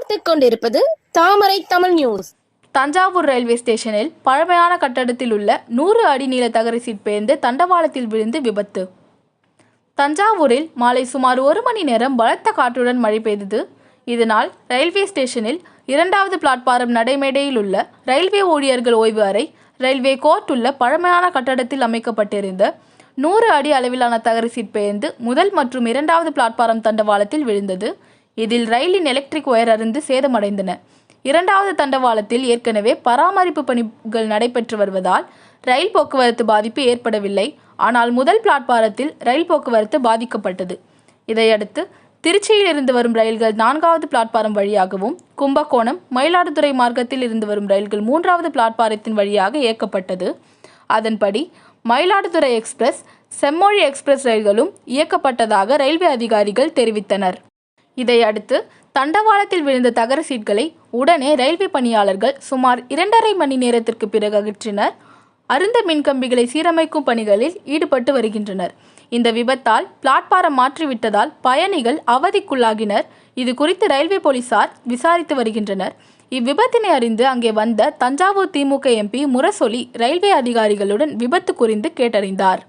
பார்த்துக் கொண்டிருப்பது தாமரை Tamil news. Thanjavur railway ஸ்டேஷனில் பழமையான கட்டடத்தில் உள்ள 100 அடி நீள தகர சீட் பெயர்ந்து தண்டவாளத்தில் விழுந்து விபத்து. தஞ்சாவூரில் மாலை சுமார் 1 மணி நேரம் பலத்த காற்றுடன் மழை பெய்தது. இதனால் ரயில்வே ஸ்டேஷனில் 2வது பிளாட்பாரம் நடைமேடையில் உள்ள ரயில்வே ஊழியர்கள் ஓய்வு அறை, ரயில்வே கோர்ட் உள்ள பழமையான கட்டடத்தில் அமைக்கப்பட்டிருந்த 100 அடி அளவிலான தகர சீட் பெயர்ந்து முதல் மற்றும் 2வது பிளாட்பாரம் தண்டவாளத்தில் விழுந்தது. இதில் ரயிலின் எலக்ட்ரிக் ஒயர் அறுந்து சேதமடைந்தன. 2வது தண்டவாளத்தில் ஏற்கனவே பராமரிப்பு பணிகள் நடைபெற்று வருவதால் ரயில் போக்குவரத்து பாதிப்பு ஏற்படவில்லை. ஆனால் முதல் பிளாட்பாரத்தில் ரயில் போக்குவரத்து பாதிக்கப்பட்டது. இதையடுத்து திருச்சியில் இருந்து வரும் ரயில்கள் 4வது பிளாட்பாரம் வழியாகவும், கும்பகோணம், மயிலாடுதுறை மார்க்கத்தில் இருந்து வரும் ரயில்கள் 3வது பிளாட்பாரத்தின் வழியாக இயக்கப்பட்டது. அதன்படி மயிலாடுதுறை எக்ஸ்பிரஸ், செம்மொழி எக்ஸ்பிரஸ் ரயில்களும் இயக்கப்பட்டதாக ரயில்வே அதிகாரிகள் தெரிவித்தனர். இதையடுத்து தண்டவாளத்தில் விழுந்த தகர சீட்களை உடனே ரயில்வே பணியாளர்கள் சுமார் 2.5 மணி நேரத்திற்கு பிறகு அகற்றினர். அருந்த மின்கம்பிகளை சீரமைக்கும் பணிகளில் ஈடுபட்டு வருகின்றனர். இந்த விபத்தால் பிளாட்பாரம் மாற்றிவிட்டதால் பயணிகள் அவதிக்குள்ளாகினர். இது குறித்து ரயில்வே போலீசார் விசாரித்து வருகின்றனர். இவ்விபத்தினை அறிந்து அங்கே வந்த தஞ்சாவூர் திமுக எம்பி முரசொலி ரயில்வே அதிகாரிகளுடன் விபத்து குறித்து கேட்டறிந்தார்.